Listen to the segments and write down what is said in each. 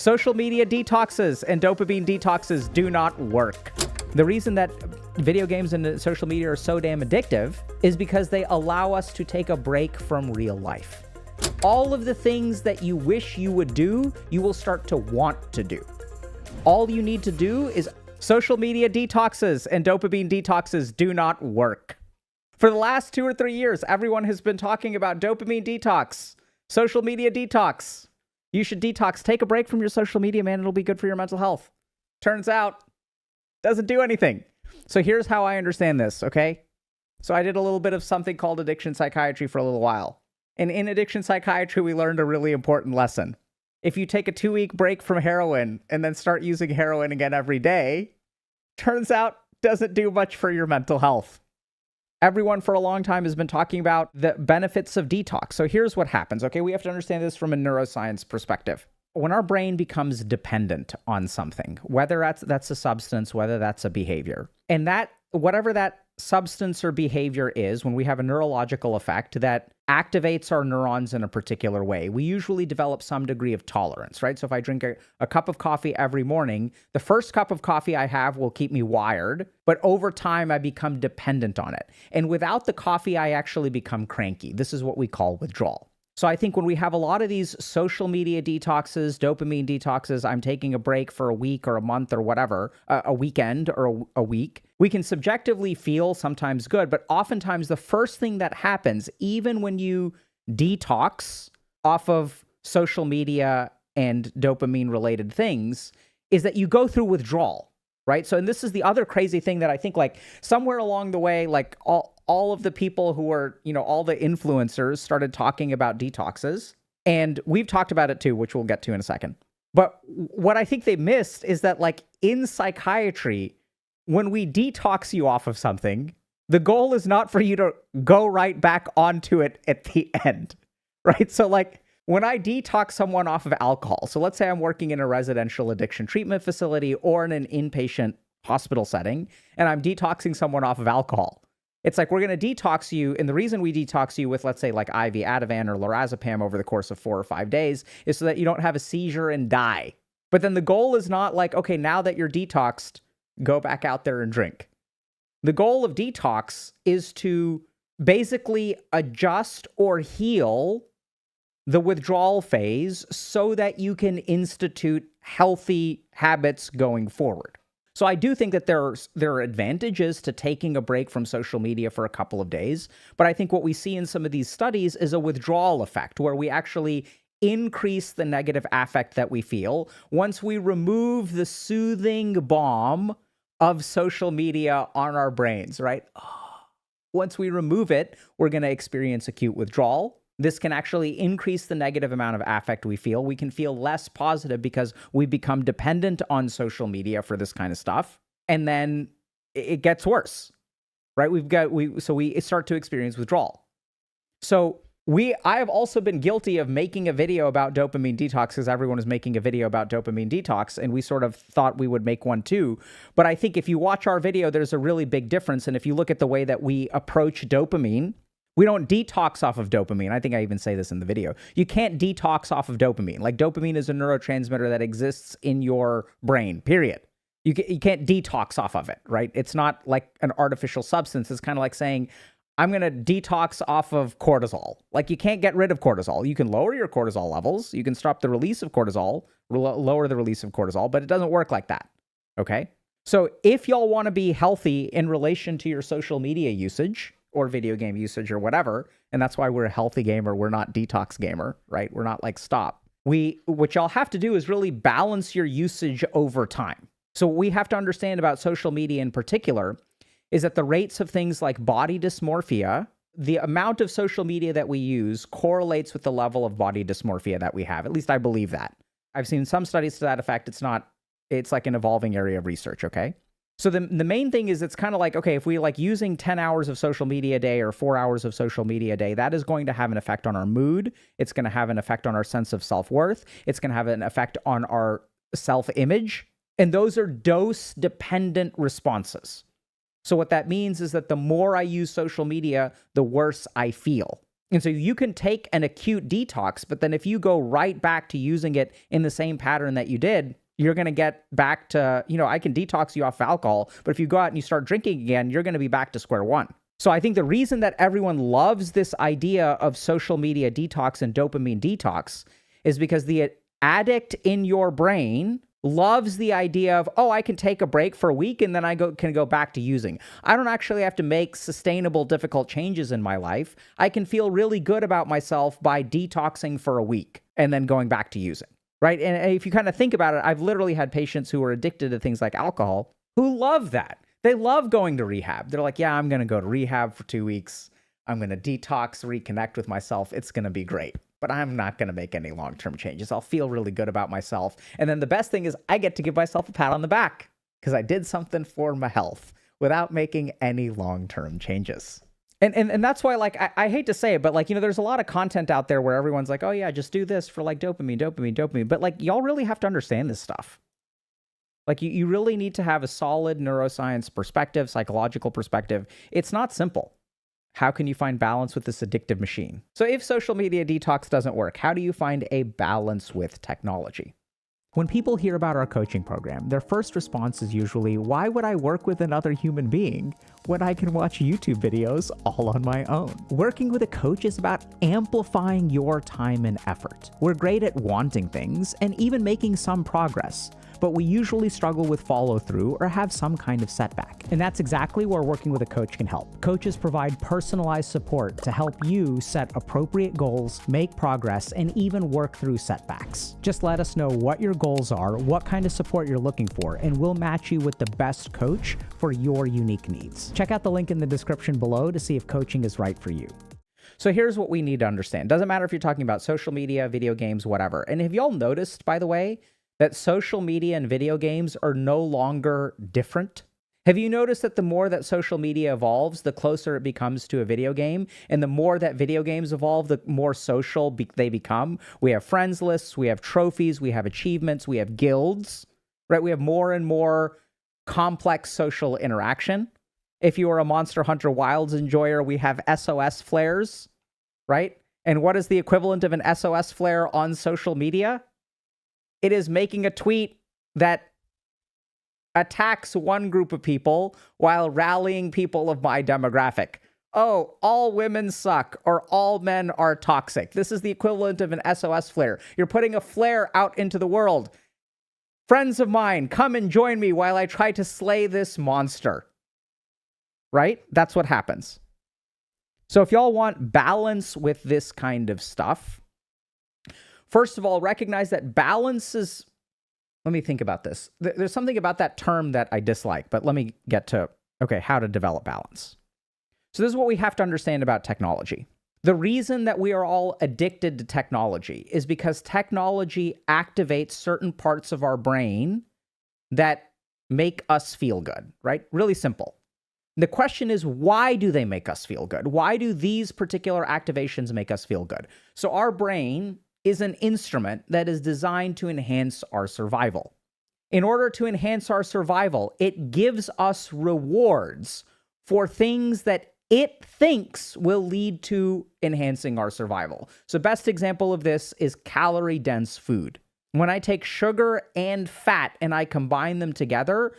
Social media detoxes and dopamine detoxes do not work. The reason that video games and social media are so damn addictive is because they allow us to take a break from real life. All of the things that you wish you would do, you will start to want to do. All you need to do is social media detoxes and dopamine detoxes do not work. For the last 2 or 3 years, everyone has been talking about dopamine detox, social media detox. You should detox. Take a break from your social media, man. It'll be good for your mental health. Turns out, doesn't do anything. So here's how I understand this, okay? So I did a little bit of something called addiction psychiatry for a little while. And in addiction psychiatry, we learned a really important lesson. If you take a 2-week break from heroin and then start using heroin again every day, turns out doesn't do much for your mental health. Everyone for a long time has been talking about the benefits of detox. So here's what happens, okay? We have to understand this from a neuroscience perspective. When our brain becomes dependent on something, whether that's a substance, whether that's a behavior, and that whatever that substance or behavior is, when we have a neurological effect that activates our neurons in a particular way, we usually develop some degree of tolerance, right? So if I drink a cup of coffee every morning, the first cup of coffee I have will keep me wired, but over time I become dependent on it. And without the coffee, I actually become cranky. This is what we call withdrawal. So I think when we have a lot of these social media detoxes, dopamine detoxes, I'm taking a break for a week or a month or whatever, a weekend or a week, we can subjectively feel sometimes good, but oftentimes the first thing that happens, even when you detox off of social media and dopamine related things, is that you go through withdrawal, right? So, and this is the other crazy thing that I think like somewhere along the way, like all of the people who are, all the influencers started talking about detoxes, and we've talked about it too, which we'll get to in a second. But what I think they missed is that like in psychiatry, when we detox you off of something, the goal is not for you to go right back onto it at the end, right? So like when I detox someone off of alcohol, so let's say I'm working in a residential addiction treatment facility or in an inpatient hospital setting, and I'm detoxing someone off of alcohol. It's like, we're going to detox you. And the reason we detox you with, let's say, like IV Ativan or lorazepam over the course of 4 or 5 days is so that you don't have a seizure and die. But then the goal is not like, okay, now that you're detoxed, go back out there and drink. The goal of detox is to basically adjust or heal the withdrawal phase so that you can institute healthy habits going forward. So I do think that there are advantages to taking a break from social media for a couple of days, but I think what we see in some of these studies is a withdrawal effect where we actually increase the negative affect that we feel once we remove the soothing balm of social media on our brains, right? Once we remove it, we're going to experience acute withdrawal. This can actually increase the negative amount of affect we feel. We can feel less positive because we become dependent on social media for this kind of stuff. And then it gets worse, right? We start to experience withdrawal. So I have also been guilty of making a video about dopamine detox because everyone is making a video about dopamine detox, and we sort of thought we would make one too. But I think if you watch our video, there's a really big difference. And if you look at the way that we approach dopamine, we don't detox off of dopamine. I think I even say this in the video. You can't detox off of dopamine. Like dopamine is a neurotransmitter that exists in your brain, period. You can't detox off of it, right? It's not like an artificial substance. It's kind of like saying, I'm going to detox off of cortisol. Like you can't get rid of cortisol. You can lower your cortisol levels. You can stop the release of cortisol, lower the release of cortisol, but it doesn't work like that, okay? So if y'all want to be healthy in relation to your social media usage, or video game usage or whatever, and that's why we're a healthy gamer, we're not detox gamer, right? We're not like stop. What y'all have to do is really balance your usage over time. So what we have to understand about social media in particular is that the rates of things like body dysmorphia, the amount of social media that we use correlates with the level of body dysmorphia that we have. At least I believe that. I've seen some studies to that effect. It's like an evolving area of research, okay? So the main thing is it's kind of like, okay, if we like using 10 hours of social media a day or 4 hours of social media a day, that is going to have an effect on our mood. It's going to have an effect on our sense of self-worth. It's going to have an effect on our self-image. And those are dose-dependent responses. So what that means is that the more I use social media, the worse I feel. And so you can take an acute detox, but then if you go right back to using it in the same pattern that you did, you're going to get back to, I can detox you off alcohol, but if you go out and you start drinking again, you're going to be back to square one. So I think the reason that everyone loves this idea of social media detox and dopamine detox is because the addict in your brain loves the idea of, oh, I can take a break for a week and then I can go back to using. I don't actually have to make sustainable, difficult changes in my life. I can feel really good about myself by detoxing for a week and then going back to using, right? And if you kind of think about it, I've literally had patients who are addicted to things like alcohol who love that. They love going to rehab. They're like, yeah, I'm going to go to rehab for 2 weeks. I'm going to detox, reconnect with myself. It's going to be great. But I'm not going to make any long-term changes. I'll feel really good about myself. And then the best thing is I get to give myself a pat on the back because I did something for my health without making any long-term changes. And that's why, like, I hate to say it, but, like, there's a lot of content out there where everyone's like, oh, yeah, just do this for, like, dopamine. But, like, y'all really have to understand this stuff. Like, you really need to have a solid neuroscience perspective, psychological perspective. It's not simple. How can you find balance with this addictive machine? So if social media detox doesn't work, how do you find a balance with technology? When people hear about our coaching program, their first response is usually, why would I work with another human being when I can watch YouTube videos all on my own? Working with a coach is about amplifying your time and effort. We're great at wanting things and even making some progress, but we usually struggle with follow-through or have some kind of setback. And that's exactly where working with a coach can help. Coaches provide personalized support to help you set appropriate goals, make progress, and even work through setbacks. Just let us know what your goals are, what kind of support you're looking for, and we'll match you with the best coach for your unique needs. Check out the link in the description below to see if coaching is right for you. So here's what we need to understand. Doesn't matter if you're talking about social media, video games, whatever. And have y'all noticed, by the way, that social media and video games are no longer different? Have you noticed that the more that social media evolves, the closer it becomes to a video game? And the more that video games evolve, the more social they become. We have friends lists, we have trophies, we have achievements, we have guilds, right? We have more and more complex social interaction. If you are a Monster Hunter Wilds enjoyer, we have SOS flares, right? And what is the equivalent of an SOS flare on social media? It is making a tweet that attacks one group of people while rallying people of my demographic. Oh, all women suck, or all men are toxic. This is the equivalent of an SOS flare. You're putting a flare out into the world. Friends of mine, come and join me while I try to slay this monster. Right? That's what happens. So if y'all want balance with this kind of stuff, first of all, recognize that balance is, let me think about this. There's something about that term that I dislike, but let me get to, okay, how to develop balance. So this is what we have to understand about technology. The reason that we are all addicted to technology is because technology activates certain parts of our brain that make us feel good, right? Really simple. The question is, why do they make us feel good? Why do these particular activations make us feel good? So our brain is an instrument that is designed to enhance our survival. In order to enhance our survival, it gives us rewards for things that it thinks will lead to enhancing our survival. So best example of this is calorie-dense food. When I take sugar and fat and I combine them together,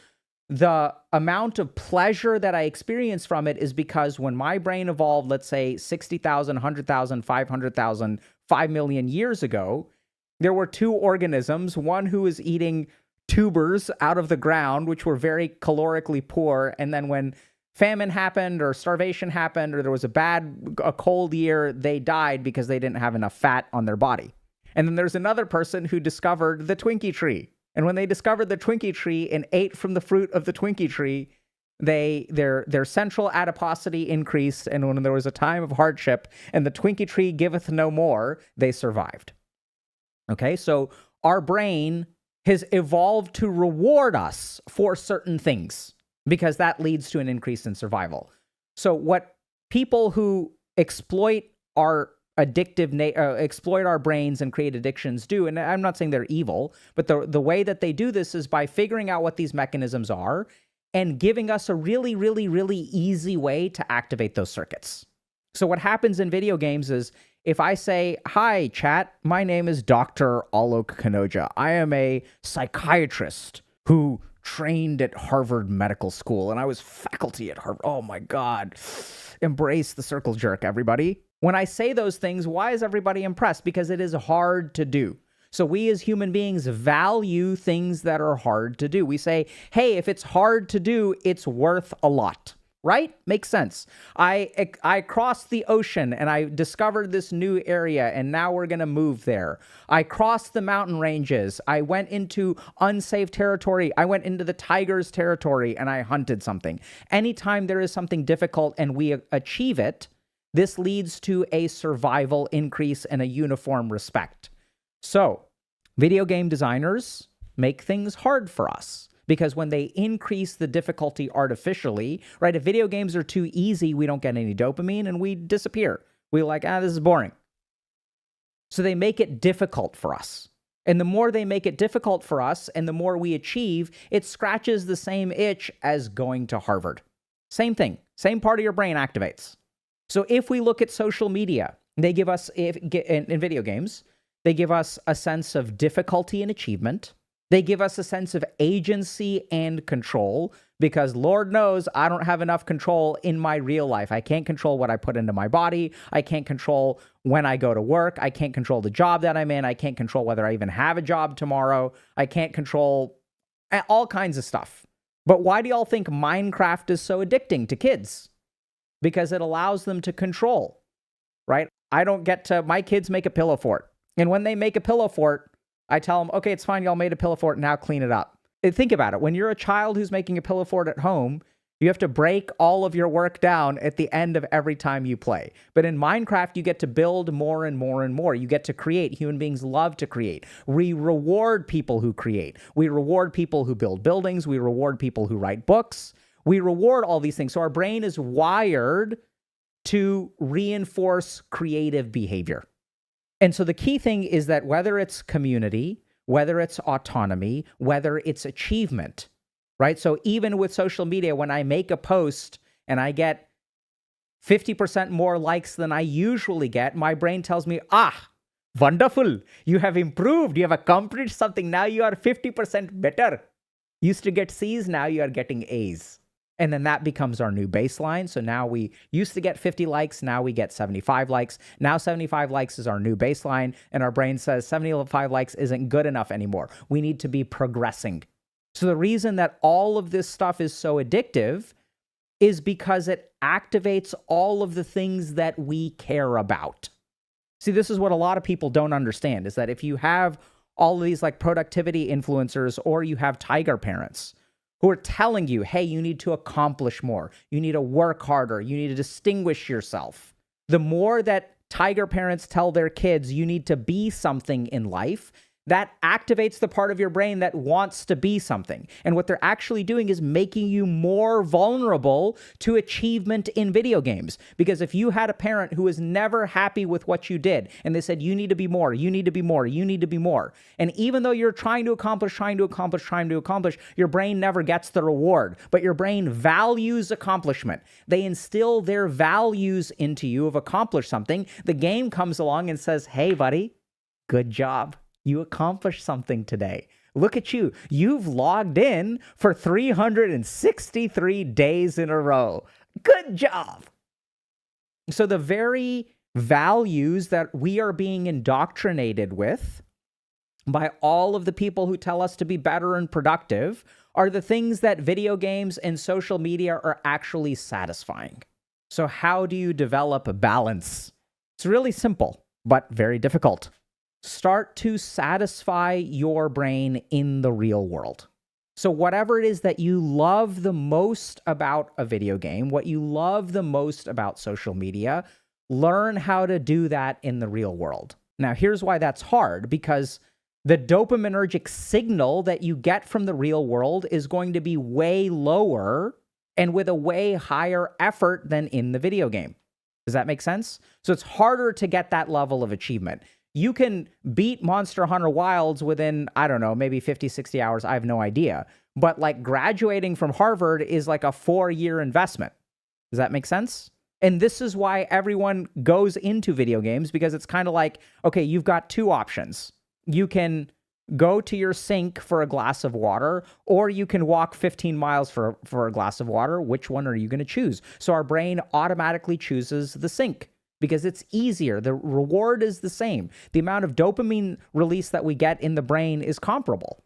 the amount of pleasure that I experience from it is because when my brain evolved, let's say 60,000, 100,000, 500,000, 5 million years ago, there were two organisms, one who was eating tubers out of the ground, which were very calorically poor. And then when famine happened or starvation happened or there was a cold year, they died because they didn't have enough fat on their body. And then there's another person who discovered the Twinkie tree. And when they discovered the Twinkie tree and ate from the fruit of the Twinkie tree, their central adiposity increased, and when there was a time of hardship and the Twinkie tree giveth no more, they survived. Okay, so our brain has evolved to reward us for certain things because that leads to an increase in survival. So what people who exploit our exploit our brains and create addictions do, and I'm not saying they're evil, but the way that they do this is by figuring out what these mechanisms are and giving us a really, really, really easy way to activate those circuits. So what happens in video games is if I say, hi, chat, my name is Dr. Alok Kanoja. I am a psychiatrist who trained at Harvard Medical School, and I was faculty at Harvard. Oh my God. Embrace the circle jerk, everybody. When I say those things, why is everybody impressed? Because it is hard to do. So we as human beings value things that are hard to do. We say, hey, if it's hard to do, it's worth a lot. Right? Makes sense. I crossed the ocean and I discovered this new area and now we're going to move there. I crossed the mountain ranges. I went into unsafe territory. I went into the tiger's territory and I hunted something. Anytime there is something difficult and we achieve it, this leads to a survival increase and a uniform respect. So, video game designers make things hard for us. Because when they increase the difficulty artificially, right? If video games are too easy, we don't get any dopamine and we disappear. We're like, this is boring. So they make it difficult for us. And the more they make it difficult for us and the more we achieve, it scratches the same itch as going to Harvard. Same thing. Same part of your brain activates. So if we look at social media, they give us, in video games, they give us a sense of difficulty and achievement. They give us a sense of agency and control because Lord knows I don't have enough control in my real life. I can't control what I put into my body. I can't control when I go to work. I can't control the job that I'm in. I can't control whether I even have a job tomorrow. I can't control all kinds of stuff. But why do y'all think Minecraft is so addicting to kids? Because it allows them to control, right? My kids make a pillow fort. And when they make a pillow fort, I tell them, okay, it's fine. Y'all made a pillow fort. Now clean it up. And think about it. When you're a child who's making a pillow fort at home, you have to break all of your work down at the end of every time you play. But in Minecraft, you get to build more and more and more. You get to create. Human beings love to create. We reward people who create. We reward people who build buildings. We reward people who write books. We reward all these things. So our brain is wired to reinforce creative behavior. And so the key thing is that whether it's community, whether it's autonomy, whether it's achievement, right? So even with social media, when I make a post and I get 50% more likes than I usually get, my brain tells me, wonderful. You have improved. You have accomplished something. Now you are 50% better. Used to get C's, now you are getting A's. And then that becomes our new baseline. So now we used to get 50 likes. Now we get 75 likes. Now 75 likes is our new baseline. And our brain says 75 likes isn't good enough anymore. We need to be progressing. So the reason that all of this stuff is so addictive is because it activates all of the things that we care about. See, this is what a lot of people don't understand, is that if you have all of these like productivity influencers or you have tiger parents who are telling you, hey, you need to accomplish more. You need to work harder. You need to distinguish yourself. The more that tiger parents tell their kids you need to be something in life, that activates the part of your brain that wants to be something. And what they're actually doing is making you more vulnerable to achievement in video games. Because if you had a parent who was never happy with what you did, and they said, you need to be more, you need to be more, you need to be more. And even though you're trying to accomplish, your brain never gets the reward. But your brain values accomplishment. They instill their values into you of accomplish something. The game comes along and says, hey, buddy, good job. You accomplished something today. Look at you. You've logged in for 363 days in a row. Good job. So the very values that we are being indoctrinated with by all of the people who tell us to be better and productive are the things that video games and social media are actually satisfying. So how do you develop a balance? It's really simple, but very difficult. Start to satisfy your brain in the real world. So whatever it is that you love the most about a video game, what you love the most about social media, learn how to do that in the real world. Now, here's why that's hard, because the dopaminergic signal that you get from the real world is going to be way lower and with a way higher effort than in the video game. Does that make sense? So it's harder to get that level of achievement. You can beat Monster Hunter Wilds within, I don't know, maybe 50, 60 hours. I have no idea. But like graduating from Harvard is like a 4-year investment. Does that make sense? And this is why everyone goes into video games, because it's kind of like, okay, you've got two options. You can go to your sink for a glass of water, or you can walk 15 miles for a glass of water. Which one are you going to choose? So our brain automatically chooses the sink because it's easier. The reward is the same. The amount of dopamine release that we get in the brain is comparable.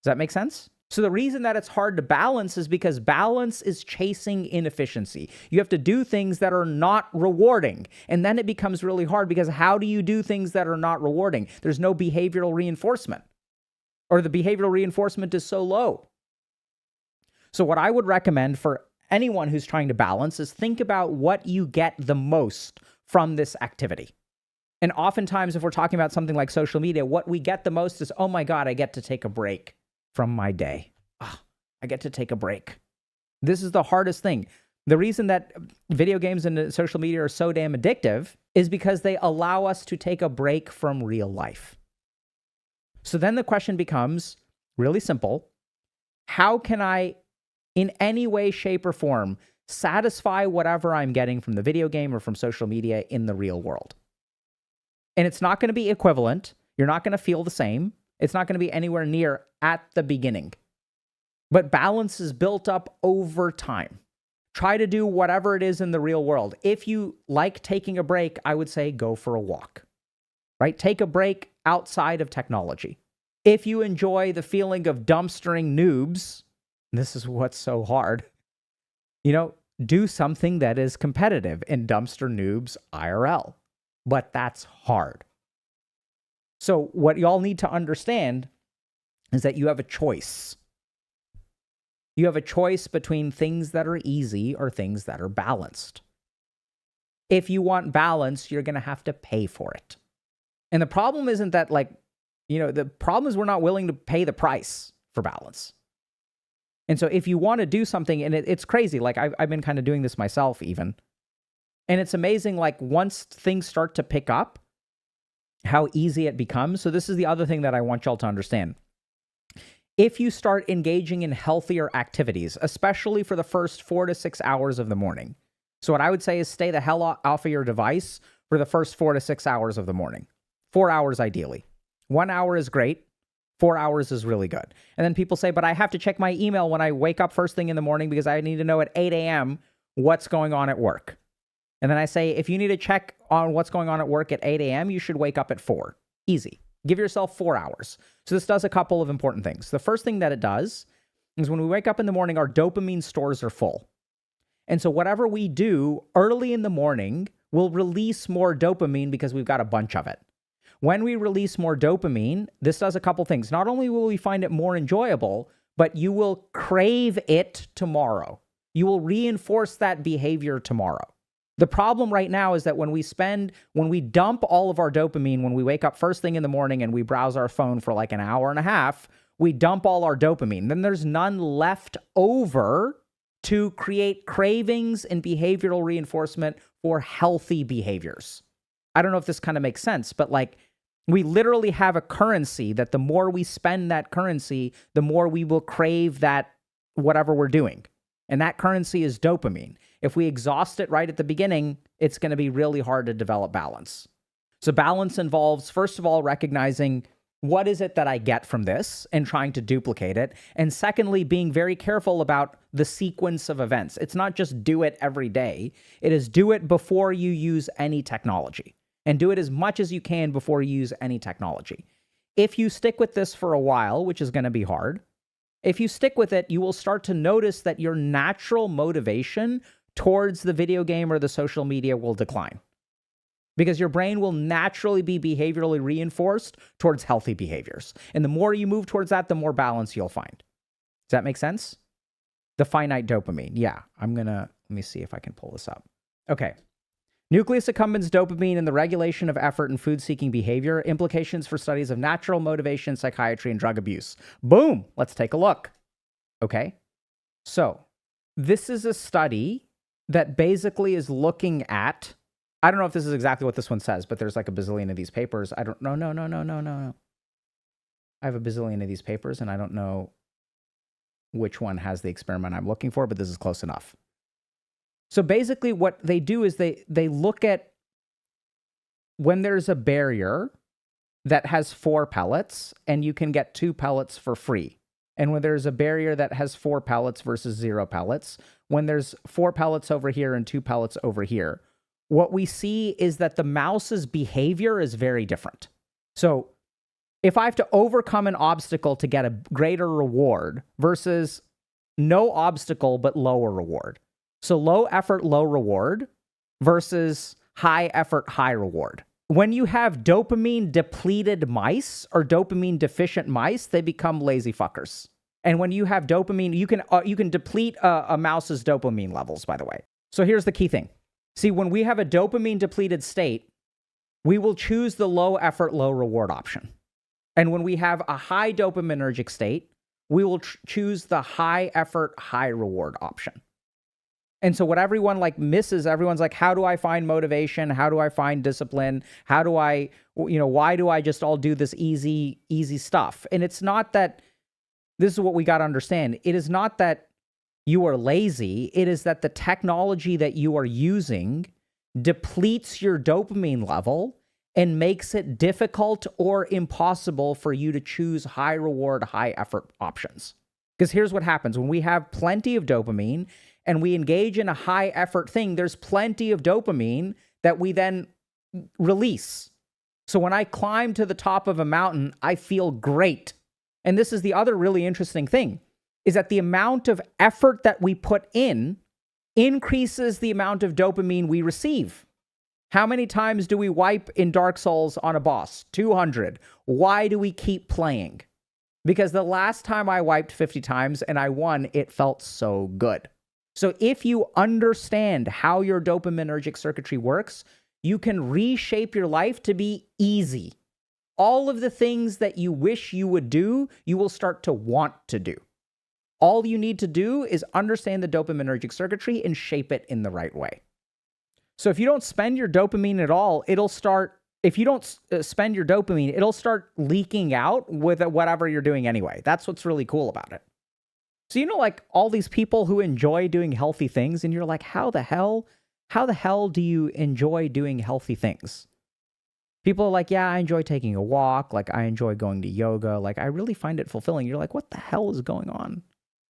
Does that make sense? So the reason that it's hard to balance is because balance is chasing inefficiency. You have to do things that are not rewarding. And then it becomes really hard, because how do you do things that are not rewarding? There's no behavioral reinforcement, or the behavioral reinforcement is so low. So what I would recommend for anyone who's trying to balance is think about what you get the most from this activity. And oftentimes, if we're talking about something like social media, what we get the most is, oh my God, I get to take a break from my day. Oh, I get to take a break. This is the hardest thing. The reason that video games and social media are so damn addictive is because they allow us to take a break from real life. So then the question becomes really simple. How can I, in any way, shape, or form, satisfy whatever I'm getting from the video game or from social media in the real world? And it's not going to be equivalent. You're not going to feel the same. It's not going to be anywhere near at the beginning. But balance is built up over time. Try to do whatever it is in the real world. If you like taking a break, I would say go for a walk, right? Take a break outside of technology. If you enjoy the feeling of dumpstering noobs, this is what's so hard, do something that is competitive in dumpster noobs IRL. But that's hard. So what y'all need to understand is that you have a choice. You have a choice between things that are easy or things that are balanced. If you want balance, you're going to have to pay for it. And the problem isn't that, the problem is we're not willing to pay the price for balance. And so if you want to do something, and it's crazy, I've been kind of doing this myself even. And it's amazing, once things start to pick up, how easy it becomes. So this is the other thing that I want y'all to understand. If you start engaging in healthier activities, especially for the first 4 to 6 hours of the morning. So what I would say is stay the hell off of your device for the first 4 to 6 hours of the morning. 4 hours ideally. 1 hour is great. 4 hours is really good. And then people say, but I have to check my email when I wake up first thing in the morning because I need to know at 8 a.m. what's going on at work. And then I say, if you need to check on what's going on at work at 8 a.m., you should wake up at 4. Easy. Give yourself 4 hours. So this does a couple of important things. The first thing that it does is when we wake up in the morning, our dopamine stores are full. And so whatever we do early in the morning will release more dopamine because we've got a bunch of it. When we release more dopamine, this does a couple things. Not only will we find it more enjoyable, but you will crave it tomorrow. You will reinforce that behavior tomorrow. The problem right now is that when we dump all of our dopamine, when we wake up first thing in the morning and we browse our phone for an hour and a half, we dump all our dopamine. Then there's none left over to create cravings and behavioral reinforcement for healthy behaviors. I don't know if this kind of makes sense, but we literally have a currency that the more we spend that currency, the more we will crave that whatever we're doing. And that currency is dopamine. If we exhaust it right at the beginning, it's going to be really hard to develop balance. So balance involves, first of all, recognizing what is it that I get from this and trying to duplicate it. And secondly, being very careful about the sequence of events. It's not just do it every day. It is do it before you use any technology. And do it as much as you can before you use any technology. If you stick with this for a while, which is going to be hard, if you stick with it, you will start to notice that your natural motivation towards the video game or the social media will decline. Because your brain will naturally be behaviorally reinforced towards healthy behaviors. And the more you move towards that, the more balance you'll find. Does that make sense? The finite dopamine. Yeah, let me see if I can pull this up. Okay. Nucleus accumbens dopamine in the regulation of effort and food-seeking behavior, implications for studies of natural motivation, psychiatry, and drug abuse. Boom! Let's take a look. Okay? So, this is a study that basically is looking at, I don't know if this is exactly what this one says, but there's a bazillion of these papers. I don't know. No. I have a bazillion of these papers, and I don't know which one has the experiment I'm looking for, but this is close enough. So basically what they do is they look at when there's a barrier that has 4 pellets and you can get 2 pellets for free. And when there's a barrier that has 4 pellets versus 0 pellets, when there's 4 pellets over here and 2 pellets over here, what we see is that the mouse's behavior is very different. So if I have to overcome an obstacle to get a greater reward versus no obstacle but lower reward. So low effort, low reward versus high effort, high reward. When you have dopamine depleted mice or dopamine deficient mice, they become lazy fuckers. And when you have dopamine, you can deplete a mouse's dopamine levels, by the way. So here's the key thing. See, when we have a dopamine depleted state, we will choose the low effort, low reward option. And when we have a high dopaminergic state, we will choose the high effort, high reward option. And so what everyone misses, everyone's like, how do I find motivation? How do I find discipline? How do I, why do I just all do this easy stuff? And it's not that, this is what we got to understand. It is not that you are lazy. It is that the technology that you are using depletes your dopamine level and makes it difficult or impossible for you to choose high reward, high effort options. Because here's what happens. When we have plenty of dopamine and we engage in a high effort thing, there's plenty of dopamine that we then release. So when I climb to the top of a mountain, I feel great. And this is the other really interesting thing, is that the amount of effort that we put in increases the amount of dopamine we receive. How many times do we wipe in Dark Souls on a boss? 200. Why do we keep playing? Because the last time I wiped 50 times and I won, it felt so good. So if you understand how your dopaminergic circuitry works, you can reshape your life to be easy. All of the things that you wish you would do, you will start to want to do. All you need to do is understand the dopaminergic circuitry and shape it in the right way. So if you don't spend your dopamine at all, if you don't spend your dopamine, it'll start leaking out with whatever you're doing anyway. That's what's really cool about it. So, all these people who enjoy doing healthy things, and you're like, how the hell do you enjoy doing healthy things? People are like, yeah, I enjoy taking a walk. I enjoy going to yoga. I really find it fulfilling. You're like, what the hell is going on?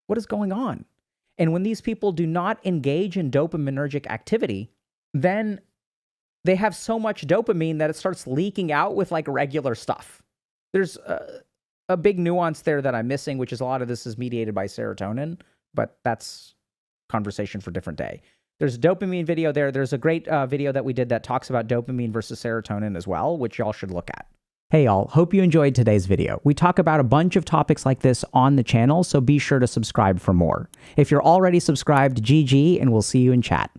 What is going on? And when these people do not engage in dopaminergic activity, then they have so much dopamine that it starts leaking out with regular stuff. There's a big nuance there that I'm missing, which is a lot of this is mediated by serotonin, but that's conversation for a different day. There's a dopamine video there. There's a great video that we did that talks about dopamine versus serotonin as well, which y'all should look at. Hey y'all, hope you enjoyed today's video. We talk about a bunch of topics like this on the channel, so be sure to subscribe for more. If you're already subscribed, GG, and we'll see you in chat.